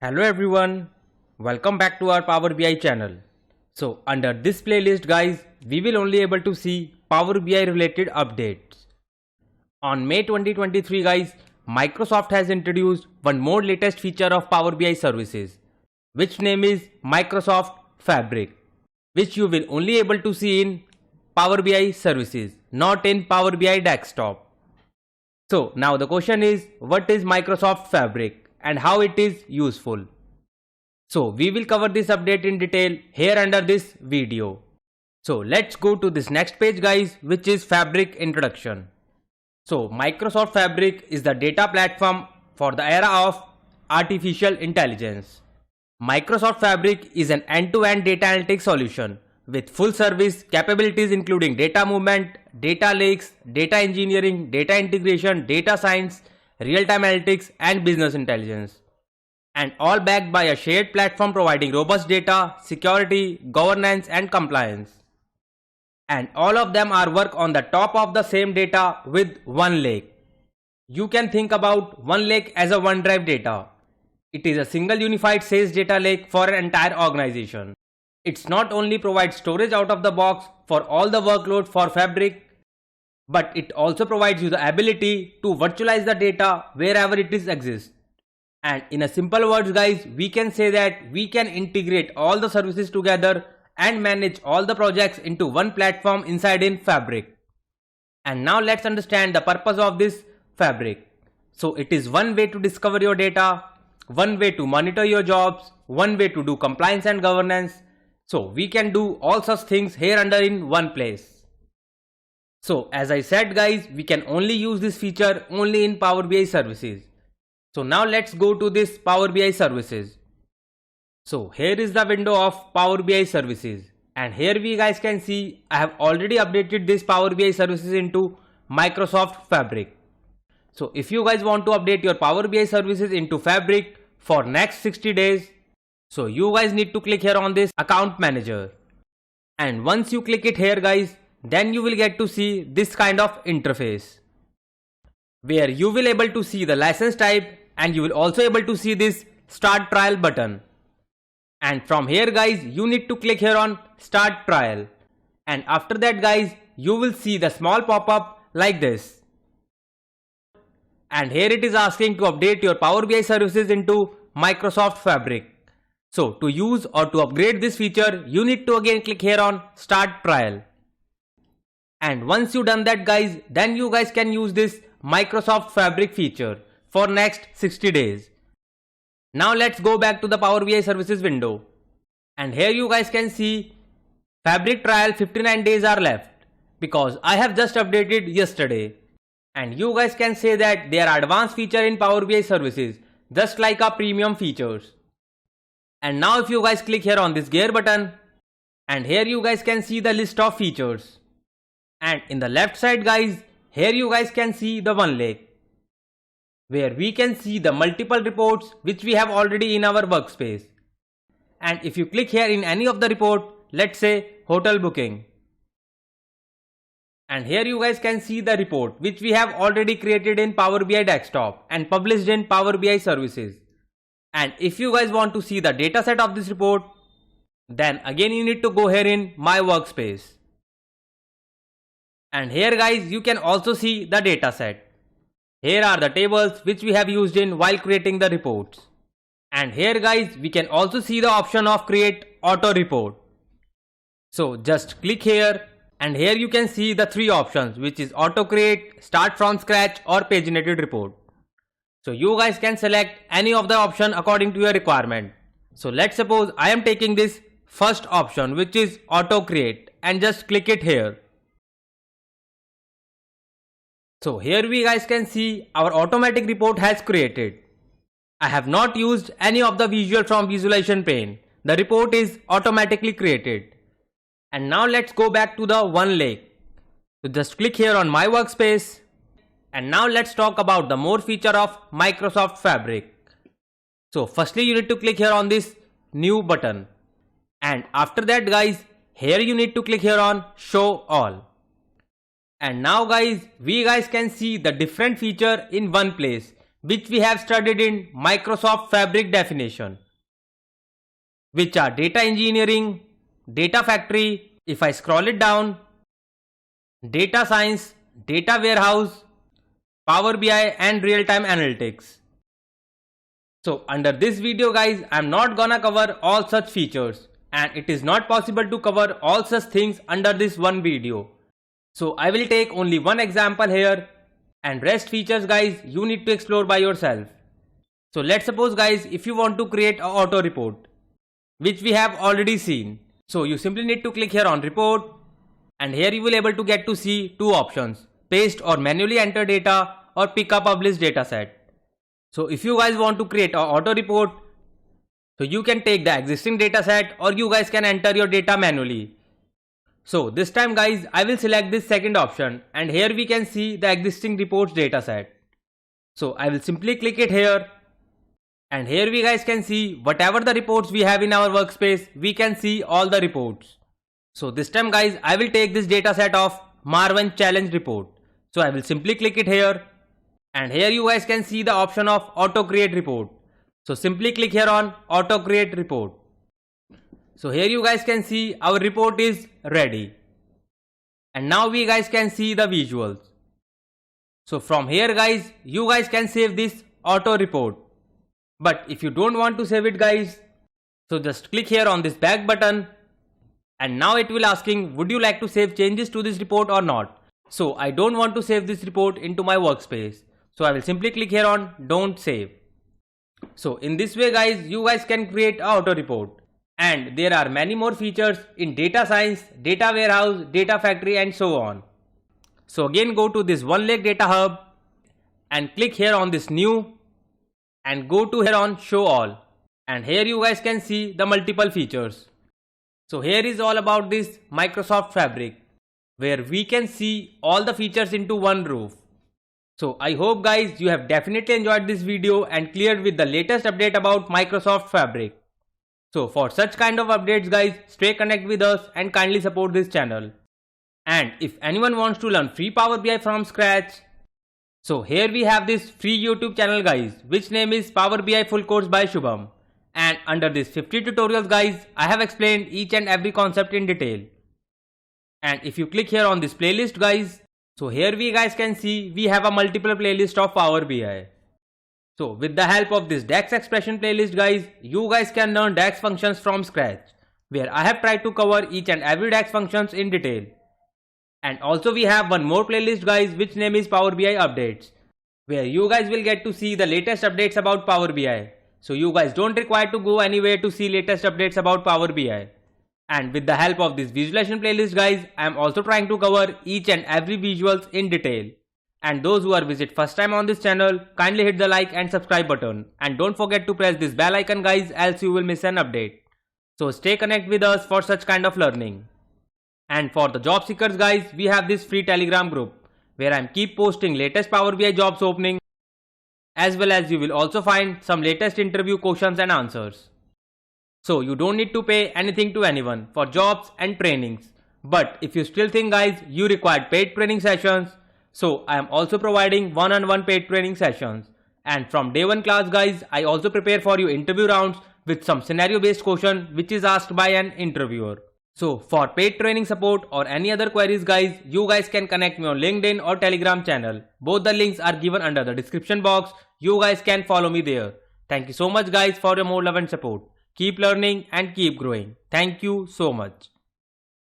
Hello everyone, welcome back to our Power BI channel. So under this playlist guys, we will only able to see Power BI related updates. On May 2023 guys, Microsoft has introduced one more latest feature of Power BI services, which name is Microsoft Fabric, which you will only able to see in Power BI services, not in Power BI desktop. So now the question is, what is Microsoft Fabric and how it is useful? So we will cover this update in detail here under this video. So let's go to this next page guys, which is Fabric introduction. So Microsoft Fabric is the data platform for the era of artificial intelligence. Microsoft Fabric is an end-to-end data analytics solution with full service capabilities including data movement, data lakes, data engineering, data integration, data science, real-time analytics and business intelligence. And all backed by a shared platform providing robust data, security, governance and compliance. And all of them are work on the top of the same data with one lake. You can think about one lake as a OneDrive data. It is a single unified sales data lake for an entire organization. It's not only provides storage out of the box for all the workload for Fabric, but it also provides you the ability to virtualize the data wherever it is exists. And in a simple words guys, we can say that we can integrate all the services together and manage all the projects into one platform inside in Fabric. And now let's understand the purpose of this Fabric. So it is one way to discover your data, one way to monitor your jobs, one way to do compliance and governance. So we can do all such things here under in one place. So as I said guys, we can only use this feature only in Power BI services. So now let's go to this Power BI services. So here is the window of Power BI services, and here we guys can see I have already updated this Power BI services into Microsoft Fabric. So if you guys want to update your Power BI services into Fabric for next 60 days, so you guys need to click here on this account manager. And once you click it here guys, then you will get to see this kind of interface, where you will able to see the license type and you will also able to see this start trial button. And from here guys, you need to click here on start trial. And after that guys, you will see the small pop-up like this. And here it is asking to update your Power BI services into Microsoft Fabric. So to use or to upgrade this feature, you need to again click here on start trial. And once you done that guys, then you guys can use this Microsoft Fabric feature for next 60 days. Now let's go back to the Power BI services window. And here you guys can see Fabric trial 59 days are left because I have just updated yesterday. And you guys can say that they are advanced feature in Power BI services, just like our premium features. And now if you guys click here on this gear button, and here you guys can see the list of features. And in the left side guys, here you guys can see the one lake, where we can see the multiple reports which we have already in our workspace. And if you click here in any of the report, let's say hotel booking, and here you guys can see the report which we have already created in Power BI desktop and published in Power BI services. And if you guys want to see the dataset of this report, then again you need to go here in my workspace. And here guys, you can also see the dataset. Here are the tables which we have used in while creating the reports. And here guys, we can also see the option of create auto report. So just click here, and here you can see the three options, which is auto create, start from scratch or paginated report. So you guys can select any of the option according to your requirement. So let's suppose I am taking this first option, which is auto create, and just click it here. So here we guys can see our automatic report has created. I have not used any of the visual from visualization pane. The report is automatically created. And now let's go back to the one lake. So just click here on my workspace. And now let's talk about the more feature of Microsoft Fabric. So firstly you need to click here on this new button. And after that guys, here you need to click here on show all. And now guys, we guys can see the different feature in one place, which we have studied in Microsoft Fabric definition, which are data engineering, data factory, if I scroll it down, data science, data warehouse, Power BI and real-time analytics. So under this video guys, I'm not gonna cover all such features and it is not possible to cover all such things under this one video. So I will take only one example here and rest features guys you need to explore by yourself. So let's suppose guys, if you want to create a auto report, which we have already seen. So you simply need to click here on report and here you will able to get to see two options, paste or manually enter data or pick a published data set. So if you guys want to create an auto report, so you can take the existing data set or you guys can enter your data manually. So this time guys, I will select this second option and here we can see the existing reports data set. So I will simply click it here and here we guys can see whatever the reports we have in our workspace, we can see all the reports. So this time guys, I will take this data set of Marvin challenge report. So I will simply click it here. And here you guys can see the option of auto create report. So simply click here on auto create report. So here you guys can see our report is ready. And now we guys can see the visuals. So from here guys, you guys can save this auto report. But if you don't want to save it guys, so just click here on this back button. And now it will asking, would you like to save changes to this report or not? So I don't want to save this report into my workspace. So I will simply click here on don't save. So in this way guys, you guys can create an auto report. And there are many more features in data science, data warehouse, data factory and so on. So again go to this One Lake Data Hub and click here on this new and go to here on show all. And here you guys can see the multiple features. So here is all about this Microsoft Fabric, where we can see all the features into one roof. So I hope guys you have definitely enjoyed this video and cleared with the latest update about Microsoft Fabric. So for such kind of updates guys, stay connected with us and kindly support this channel. And if anyone wants to learn free Power BI from scratch, so here we have this free YouTube channel guys, which name is Power BI Full Course by Shubham. And under this 50 tutorials guys, I have explained each and every concept in detail. And if you click here on this playlist guys, so here we guys can see we have a multiple playlist of Power BI. So with the help of this DAX expression playlist guys, you guys can learn DAX functions from scratch, where I have tried to cover each and every DAX functions in detail. And also we have one more playlist guys, which name is Power BI Updates, where you guys will get to see the latest updates about Power BI. So you guys don't require to go anywhere to see latest updates about Power BI. And with the help of this visualization playlist guys, I am also trying to cover each and every visuals in detail. And those who are visit first time on this channel, kindly hit the like and subscribe button. And don't forget to press this bell icon guys, else you will miss an update. So stay connected with us for such kind of learning. And for the job seekers guys, we have this free Telegram group, where I am keep posting latest Power BI jobs opening, as well as you will also find some latest interview questions and answers. So you don't need to pay anything to anyone for jobs and trainings. But if you still think guys you require paid training sessions, so I am also providing one-on-one paid training sessions. And from day one class guys, I also prepare for you interview rounds with some scenario based question which is asked by an interviewer. So for paid training support or any other queries guys, you guys can connect me on LinkedIn or Telegram channel. Both the links are given under the description box. You guys can follow me there. Thank you so much guys for your more love and support. Keep learning and keep growing. Thank you so much.